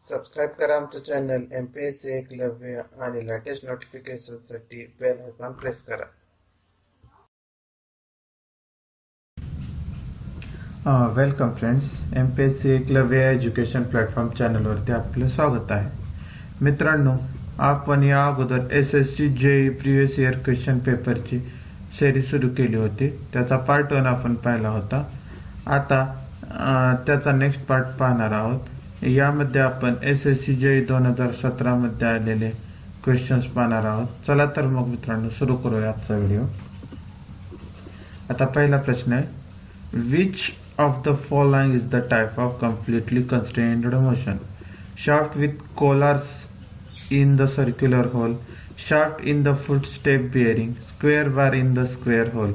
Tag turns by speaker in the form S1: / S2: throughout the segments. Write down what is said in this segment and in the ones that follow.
S1: Subscribe करा आमचं channel MPSC Eklavya आणि लेटेस्ट नोटिफिकेशनसाठी बेल आयकॉन प्रेस करा.
S2: Welcome friends, MPSC Eklavya education platform चॅनलवरती आपलं स्वागत आहे. मित्रांनो, आपण या अगोदर SSC JE previous year question पेपरची सिरीज सुरू केली होती. त्याचा पार्ट 1 आपण पाहिला होता. आता त्याचा नेक्स्ट पार्ट पाहणार आहोत. यामध्ये आपण SSC JE 2017 मध्ये आलेले क्वेश्चन्स पाहणार आहोत. चला तर मग मित्रांनो सुरू करूया आजचा व्हिडिओ. आता पहिला प्रश्न आहे, which of the following is the type of completely constrained motion? Shaft with collars in the circular hole, shaft in the footstep bearing, square bar in the square hole.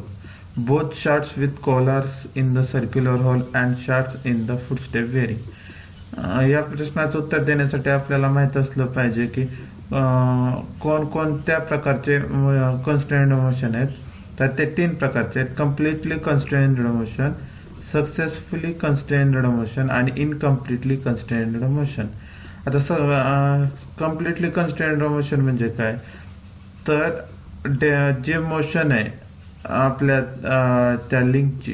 S2: Both shafts with collars in the circular hole and shafts in the footstep bearing. या प्रश्नाचं उत्तर देण्यासाठी आपल्याला माहित असलं पाहिजे की कोणत्या प्रकारचे कन्स्ट्रेन्ड मोशन आहेत. तर ते 3 प्रकारचे आहेत: completely constrained motion, successfully constrained motion आणि इनकम्प्लिटली कन्स्ट्रेन्ड मोशन. आता कम्प्लिटली कन्स्ट्रेन्ड मोशन म्हणजे काय? तर जे मोशन आहे आपल्या त्या लिंकची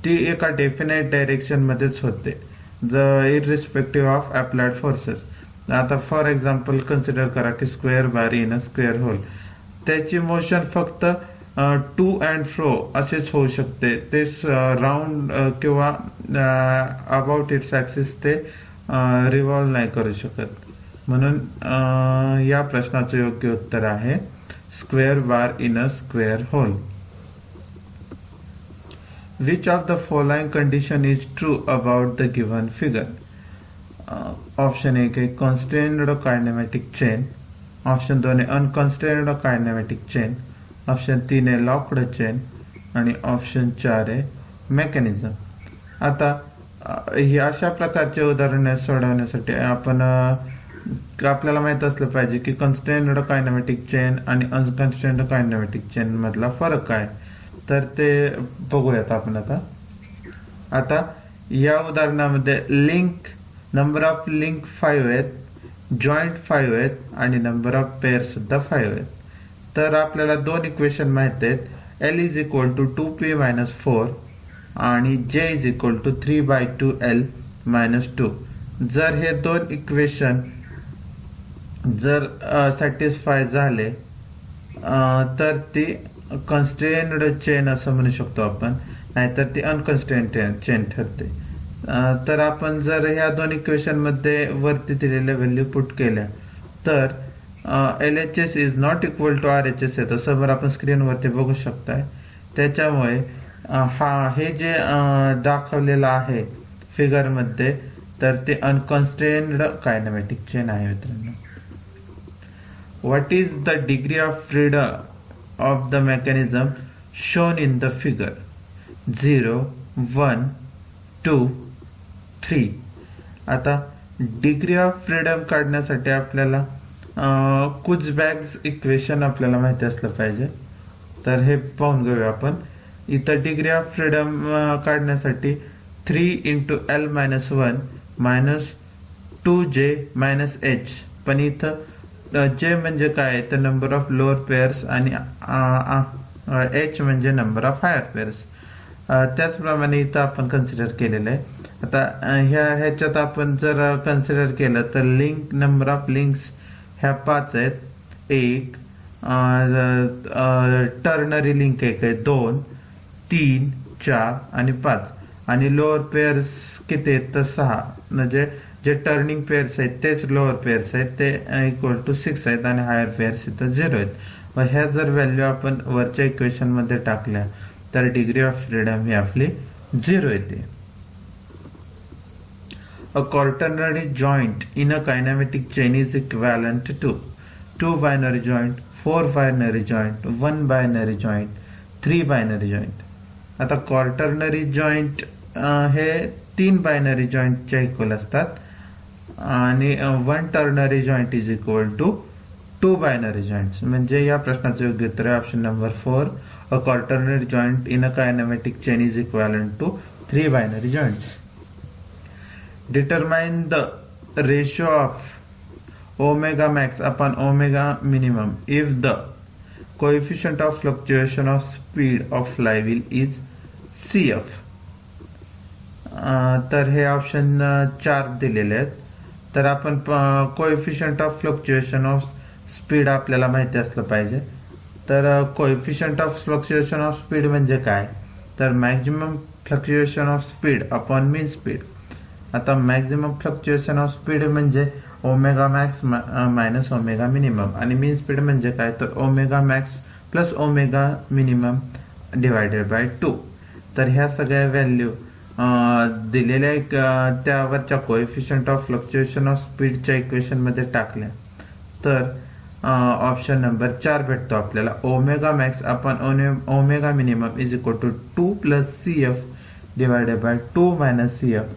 S2: ती एका डेफिनेट डायरेक्शन मध्येच होते, इररिस्पेक्टिव्ह ऑफ अप्लाइड फोर्सेस. आता फॉर एक्झाम्पल कन्सिडर करा की square bar in a square hole. त्याची मोशन फक्त टू अँड फ्रो असेच होऊ शकते. ते राऊंड किंवा अबाउट इट्स ऍक्सिस ते रिव्हॉल्व नाही करू शकत. म्हणून या प्रश्नाचं योग्य उत्तर आहे square bar in a square hole. Which of the following condition is true about the given figure? Option 1 आहे constrained kinematic chain, ऑप्शन 2 आहे unconstrained kinematic chain, ऑप्शन 3 आहे लॉक्ड चेन आणि ऑप्शन 4 आहे मेकॅनिझम. आता ही अशा प्रकारचे उदाहरणे सोडवण्यासाठी आपल्याला माहित असलं पाहिजे की कन्स्ट्रेन्ड कायनेमॅटिक चेन आणि अनकन्स्ट्रेन्ड कायनेमॅटिक चेन मधला फरक काय. तर ते बघूयात आपण. आता या उदाहरणामध्ये लिंक नंबर ऑफ लिंक 5 आहेत, जॉईंट 5 आहेत आणि नंबर ऑफ पेअर सुद्धा 5 आहेत. तर आपल्याला 2 इक्वेशन माहित आहेत, L is equal to 2p-4 आणि J is equal to 3/2L-2. जर हे 2 इक्वेशन जर सॅटिस्फाय झाले तर ती कन्स्ट्रेन्ड चेन असं म्हणू शकतो आपण, नाहीतर ती अनकन्स्ट्रेन्ड चेन ठरते. तर आपण जर ह्या 2 इक्वेशन मध्ये वरती दिलेल्या व्हॅल्यू पुट केल्या तर LHS is not equal to RHS आहे. तसं बरं आपण स्क्रीनवरती बघू शकताय. त्याच्यामुळे हे जे दाखवलेलं आहे फिगर मध्ये तर ते अनकन्स्ट्रेन्ड कायनेमॅटिक चेन आहे. मित्रांनो, what is the degree of freedom of the mechanism shown in the figure? 0, 1, 2, 3. आता डिग्री ऑफ फ्रीडम काढण्यासाठी आपल्याला कुचबॅग्स इक्वेशन आपल्याला माहिती असलं पाहिजे. तर हे पाहून घेऊया आपण. इथं डिग्री ऑफ फ्रीडम काढण्यासाठी 3 × L-1 - 2J - H. पण इथं J म्हणजे काय तर नंबर ऑफ लोअर पेअर्स आणि H म्हणजे नंबर ऑफ हायर पेअर्स. त्याचप्रमाणे इथं आपण कन्सिडर केलेलं आहे. आता ह्याच्यात आपण जर कन्सिडर केलं तर लिंक नंबर ऑफ लिंक्स ह्या 5 आहेत. 1 टर्नरी लिंक 1 आहे, 2, 3, 4 आणि 5. आणि लोअर पेअर्स किती आहेत तर 6. म्हणजे जे टर्निंग पेअर्स आहेत तेच लोअर पेअर्स आहेत, ते इक्वल टू 6 आहेत आणि हायर पेअर्स इथं 0 आहेत. मग ह्या जर व्हॅल्यू आपण वरच्या इक्वेशन मध्ये टाकल्या तर डिग्री ऑफ फ्रीडम ही आपली 0 येते. A quaternary joint in a kinematic chain is equivalent to 2 binary joint, 4 binary joint, 1 binary joint, 3 binary joint. आता क्वार्टर्नरी जॉईंट हे 3 बायनरी जॉईंटच्या इक्वल असतात आणि 1 ternary joint is equal to 2 binary joints. म्हणजे या प्रश्नाचं योग्य उत्तर आहे option number 4. A quaternary joint in a kinematic chain is equivalent to 3 binary joints. Determine the ratio of omega max upon omega minimum if the coefficient of fluctuation of speed of flywheel is CF. तर हे option 4 दिलेले आहेत. तर आपण coefficient of fluctuation of speed आपल्याला माहिती असलं पाहिजे. तर coefficient of fluctuation of speed म्हणजे काय, तर maximum fluctuation of speed upon mean speed. आता मॅक्झिमम फ्लक्च्युएशन ऑफ स्पीड म्हणजे omega max minus omega minimum, आणि मीन स्पीड म्हणजे काय, तर omega max plus omega minimum divided by 2. तर ह्या सगळ्या व्हॅल्यू दिलेल्या त्यावरच्या कोएफिशियंट ऑफ फ्लक्च्युएशन ऑफ स्पीडच्या इक्वेशन मध्ये टाकल्या तर ऑप्शन नंबर 4 भेटतो आपल्याला. Omega max upon omega minimum is equal to 2 plus CF divided by 2 minus CF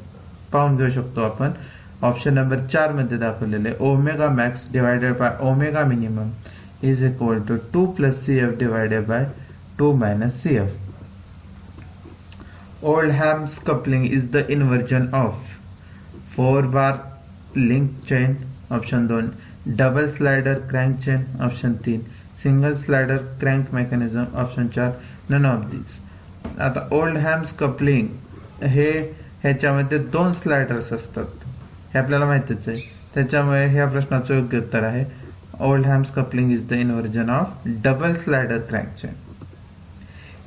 S2: पाहून घेऊ शकतो आपण. ऑप्शन नंबर 4 मध्ये दाखवलेले omega max divided by omega minimum is equal to 2 plus CF divided by 2 minus CF. Oldham's coupling is the inversion of 4-bar link chain option 2, double slider crank chain option 3, single slider crank mechanism option 4, none of these. आता ओल्डहॅम्स coupling ह्याच्यामध्ये 2 स्लायडर्स असतात हे आपल्याला माहितीच आहे. त्याच्यामुळे ह्या प्रश्नाचं योग्य उत्तर आहे Oldham's coupling is the inversion of double slider crank chain.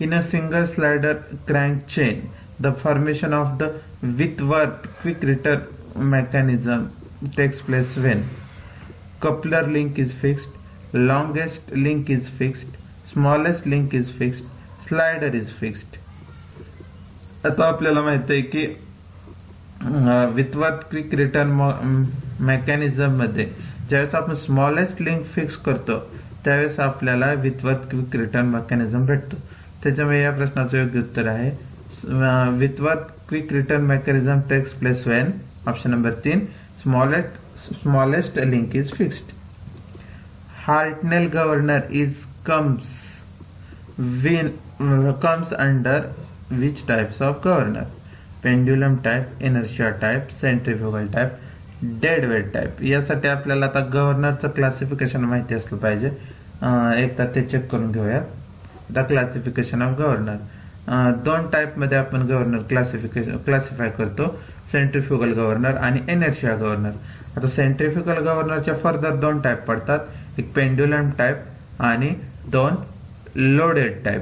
S2: In a single slider crank chain, the formation of the Whitworth quick return mechanism takes place when coupler link is fixed, longest link is fixed, smallest link is fixed, slider is fixed. आता आपल्याला माहित आहे की Whitworth quick return mechanism मध्ये ज्यावेळेस आपण smallest link fix करतो त्यावेळेस आपल्याला Whitworth quick return mechanism भेटतो. त्याच्यामुळे या प्रश्नाचं योग्य उत्तर आहे Whitworth quick return mechanism takes place when option number 3 smallest link is fixed. Hartnell governor comes under which types of governor? Pendulum type, inertia type, centrifugal type, dead weight type. यासाठी आपल्याला आता गव्हर्नरचं क्लासिफिकेशन माहिती असलं पाहिजे. एकदा ते check करून घेऊया. The classification of governor 2 type मध्ये आपण गव्हर्नर क्लासिफाय करतो, सेंट्रिफ्युगल गव्हर्नर आणि इनर्शिया गव्हर्नर. आता सेंट्रिफ्युगल गव्हर्नरच्या फर्दर 2 टाइप पडतात, एक पेंड्युलम टाइप आणि 2 लोडेड टाइप.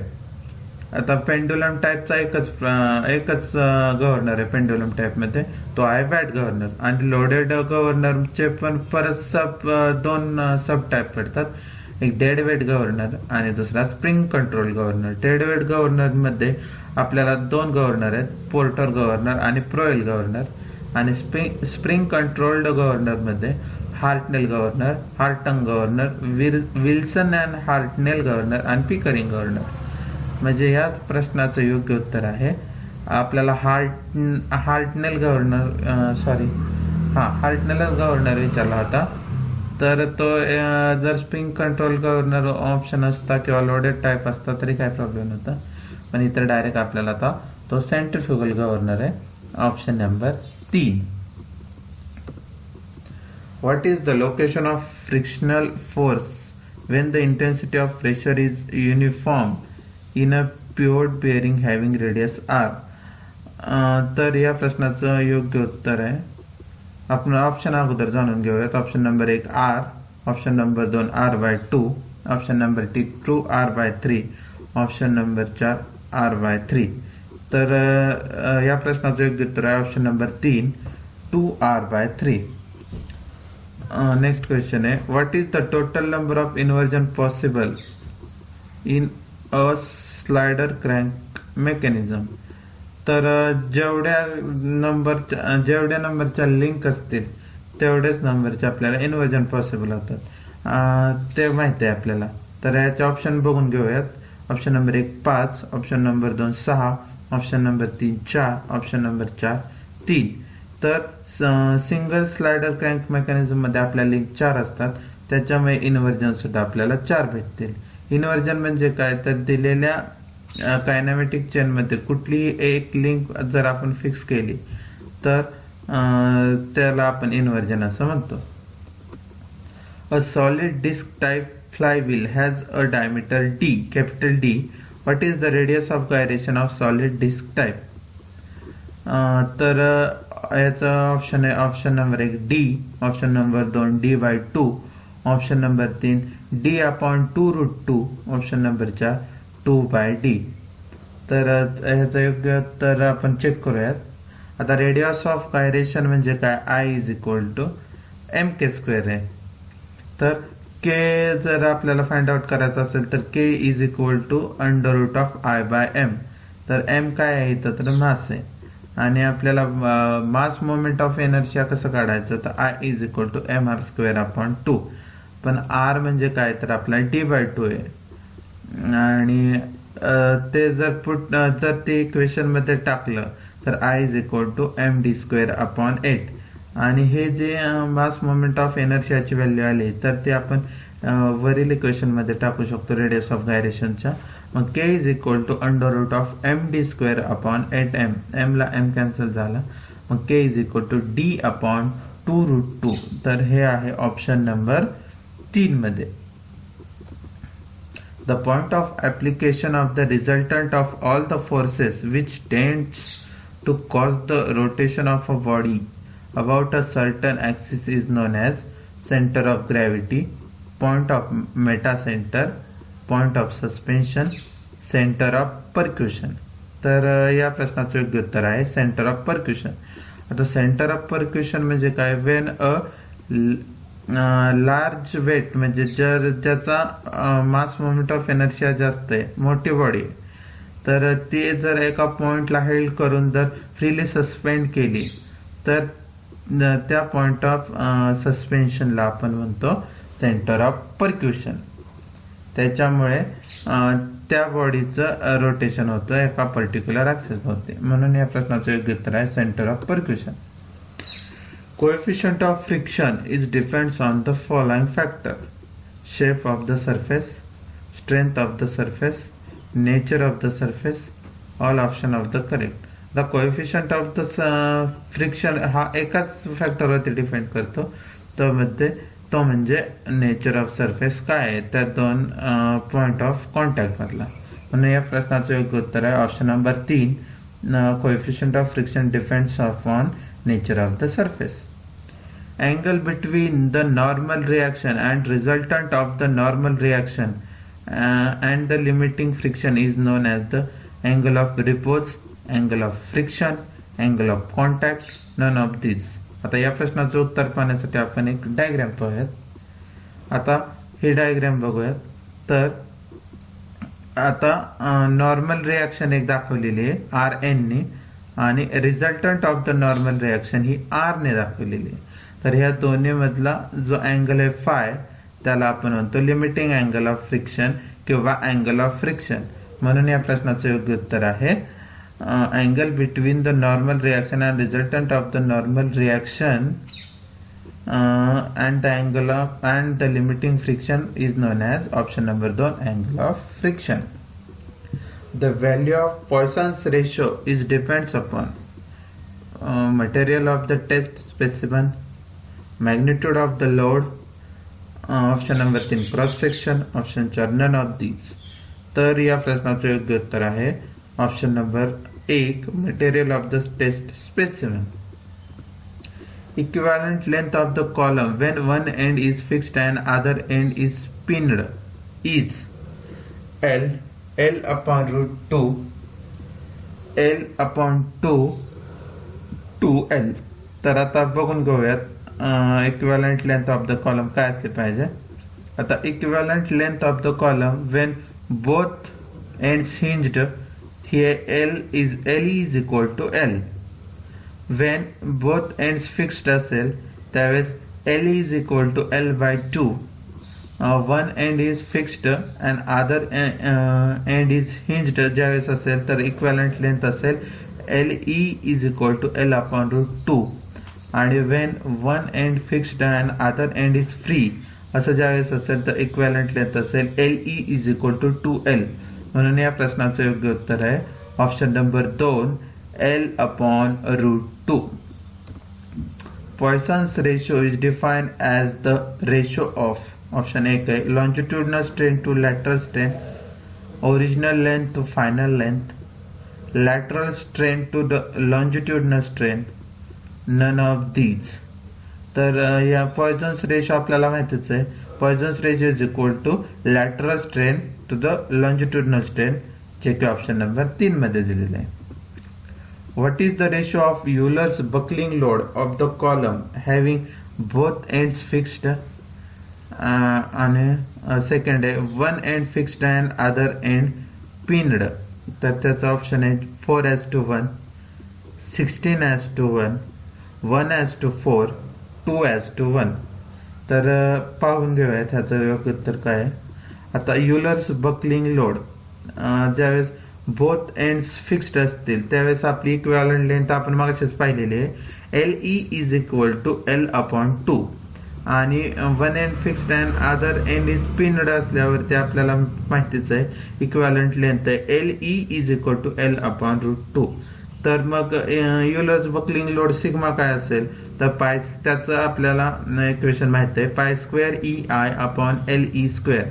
S2: आता पेंड्युलम टाइपचा एकच गव्हर्नर आहे पेंड्युलम टाइप मध्ये, तो आहे वॅट गव्हर्नर. आणि लोडेड गव्हर्नरचे पण परत 2 सब टाइप पडतात, एक डेड वेट गव्हर्नर आणि दुसरा spring control governor. Dead weight governor मध्ये आपल्याला 2 गव्हर्नर आहेत, पोर्टर गव्हर्नर आणि प्रोएल गव्हर्नर. आणि स्प्रिंग कंट्रोल्ड गव्हर्नर मध्ये Hartnell governor, Hartung governor, Wilson and Hartnell governor आणि पिकरिंग गव्हर्नर. म्हणजे या प्रश्नाचं योग्य उत्तर आहे आपल्याला हार्टनेल गव्हर्नर विचारला होता. तर तो जर स्प्रिंग कंट्रोल गव्हर्नर ऑप्शन असता किंवा लोडेड टाइप असता तरी काय प्रॉब्लेम नव्हता, पण इतर डायरेक्ट आपल्याला आता तो सेंट्रिफ्युगल गव्हर्नर आहे option number 3. What is the location of frictional force when the intensity of pressure is uniform in a pivot bearing having radius r? तर या प्रश्नाचं योग्य उत्तर आहे, आपण ऑप्शन अगोदर जाणून घेऊयात. Option number 1 r, option number 2 r/2, option number 2 r/3, option number 4 r/3. तर या प्रश्नाचं योग्य उत्तर आहे option number 3 2 r/3. Next question आहे what is the total number of inversion possible in a slider crank mechanism? तर जेवढ्या नंबरच्या लिंक असतील तेवढेच नंबरचे आपल्याला इन्व्हर्जन पॉसिबल होतात ते माहिती आहे आपल्याला. तर याचे ऑप्शन बघून घेऊयात. Option number 1 5, option number 2 6, option number 3 4, option number 4 3. तर सिंगल स्लायडर क्रँक मेकॅनिझम मध्ये आपल्या लिंक 4 असतात, त्याच्यामुळे इन्व्हर्जन सुद्धा आपल्याला 4 भेटतील. इन्व्हर्जन म्हणजे काय, तर दिलेल्या कायनेमॅटिक चेन मध्ये कुठलीही एक लिंक जर आपण फिक्स केली तर त्याला आपण इन्व्हर्जन असं म्हणतो. A solid disc type flywheel has a diameter d, capital D. What is the radius of gyration of solid disk type? तर याचा ऑप्शन आहे option number 1 D, option number 2 d/2, option number 3 d/2√2, option number 4 2/d. तर ह्याचं योग्य उत्तर आपण check करूयात. आता रेडियस ऑफ गायरेशन म्हणजे काय, I is equal to mk² आहे. तर के जर आपल्याला फाइंड आउट करायचं असेल तर के इज इक्वल टू √I/m. तर m काय आहे इथं, तर मास आहे. आणि आपल्याला मास मोमेंट ऑफ एनर्शिया कसं काढायचं, तर I is equal to mr²/2. पण r म्हणजे काय, तर आपला d/2 आहे. आणि ते जर ते इक्वेशन मध्ये टाकलं तर I is equal to md²/8. आणि हे जे मास मोमेंट ऑफ एनर्शियाची व्हॅल्यू आली तर ते आपण वरील इक्वेशन मध्ये टाकू शकतो रेडियस ऑफ गायरेशनच्या. मग k is equal to √md²/8m. m ला m कॅन्सल झाला, मग k is equal to d/2√2. तर हे आहे ऑप्शन नंबर 3 मध्ये. The point of application of the resultant of all the forces which tends to cause the rotation of a body about a certain axis is known as center of gravity, point of metacenter, point of suspension, center of percussion. तर या प्रश्नाचं योग्य उत्तर आहे centre of परक्युशन. आता centre of परक्युशन म्हणजे काय, when a large weight म्हणजे जर ज्याचा मास मोमेंट ऑफ एनर्शिया जास्त आहे, मोठी बॉडी, तर ती जर एका पॉइंटला हेल्ड करून जर फ्रीली सस्पेंड केली तर त्या पॉइंट ऑफ सस्पेन्शनला आपण म्हणतो सेंटर ऑफ परक्युशन. त्याच्यामुळे त्या बॉडीचं रोटेशन होतं एका पर्टिक्युलर ऍक्सिस होते. म्हणून या प्रश्नाचं योग्य उत्तर आहे centre of percussion. Coefficient of friction is depends on the following factor: shape of the surface, strength of the surface, nature of the surface, all option of the correct. The coefficient of the friction हा एकाच factor वरती depend करतो, तो म्हणजे nature of surface काय आहे त्या दोन पॉइंट ऑफ कॉन्टॅक्ट मधला. म्हणून या प्रश्नाचं योग्य उत्तर आहे option number 3. Coefficient of friction depends upon nature of the surface. Angle between the normal reaction and resultant of the normal reaction and the limiting friction is known as the angle of repose, angle of friction, angle of contact, none of these. आता या प्रश्नाचं उत्तर पाहण्यासाठी आपण एक diagram पाहूयात. आता हे डायग्राम बघूयात. तर आता नॉर्मल रिएक्शन एक दाखवलेली आहे Rn ने आणि resultant of the normal reaction he R ने दाखवलेली आहे. तर ह्या दोन्ही मधला जो अँगल आहे फाय त्याला आपण म्हणतो लिमिटिंग अँगल ऑफ फ्रिक्शन किंवा अँगल ऑफ फ्रिक्शन. म्हणून या प्रश्नाचं योग्य उत्तर आहे angle between the normal reaction and resultant of the normal reaction and the angle of and the limiting friction is known as option number 2 angle of friction. The value of Poisson's ratio is depends upon material of the test specimen, magnitude of the load, option number 3 cross section, option 4 none of these. तर या प्रश्नाचं योग्य उत्तर आहे option number 1 material of the test specimen. Equivalent length of the column when one end is fixed and other end is pinned is L/√2 L/2 तर आता बघून घेऊयात equivalent length of the column काय असले पाहिजे. आता equivalent length of the column when both ends hinged ही L is equal to L. When both ends fixed असेल त्यावेळेस L is equal to L/2. One end is fixed and other end is hinged ज्यावेळेस असेल तर equivalent length असेल LE is equal to L/√2. आणि when one end fixed and other end is free असं ज्यावेळेस असेल तर इक्विव्हॅलंट लेंथ असेल LE is equal to 2L. म्हणून या प्रश्नाचं योग्य उत्तर आहे option number 2 L/√2. Poisson's ratio is defined as the ratio of option A है longitudinal strain to lateral strain, original length to final length, lateral strain to the longitudinal strain, none of these. तर या पॉइझन्स ratio आपल्याला माहितीच आहे. Poisson's ratio is equal to lateral strain to the longitudinal strain, जे की option number 3 मध्ये दिलेले आहे. What is the ratio of Euler's buckling load of the column having both ends fixed? आणि सेकंड आहे one end fixed and other end pinned. तर त्याचा option आहे 4:1, 16:1, 1:4, 2:1. तर पाहून घेऊया त्याचं योग्य उत्तर काय आहे. आता युलर्स बकलिंग लोड ज्यावेळेस बोथ एंड्स फिक्स्ड असतील त्यावेळेस आपली इक्विव्हॅलंट लेंथ आपण मागाशीच पाहिलेली आहे LE is equal to L/2 आणि one end fixed and other end is pinned असल्यावरती आपल्याला माहितीच आहे इक्विव्हॅलंट लेंथ आहे LE is equal to L/√2. तर मग युलर्स बकलिंग लोड सिग्मा काय असेल तर पाय त्याचं आपल्याला इक्वेशन माहित आहे π² EI/LE².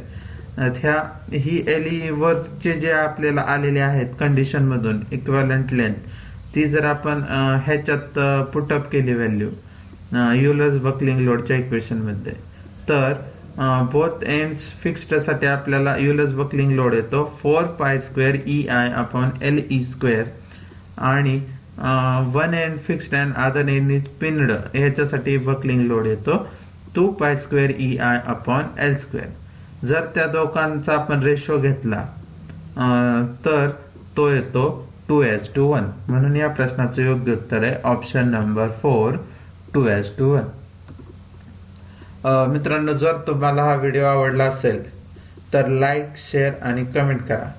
S2: ही LE वरचे जे आपल्याला आलेले आहेत कंडिशन मधून इक्विव्हॅलंट लेंथ ती जर आपण ह्याच्यात पुटअप केली व्हॅल्यू युलर्स बकलिंग लोडच्या इक्वेशन मध्ये तर बोथ एंड्स फिक्स्ड साठी आपल्याला युलर्स बकलिंग लोड येतो 4π² EI/LE² आणि one end fixed and other end is pinned ह्याच्यासाठी बकलिंग लोड येतो 2π² EI/L². जर त्या दोघांचा आपण रेशो घेतला तर तो येतो 2:1. म्हणून या प्रश्नाचं योग्य उत्तर आहे ऑप्शन नंबर 4 2:1. मित्रांनो, जर तुम्हाला हा व्हिडिओ आवडला असेल तर लाईक, शेअर आणि कमेंट करा.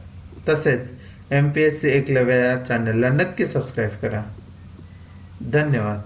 S2: तसेच MPSC एकलव्य या चॅनलला नक्की सबस्क्राईब करा. धन्यवाद.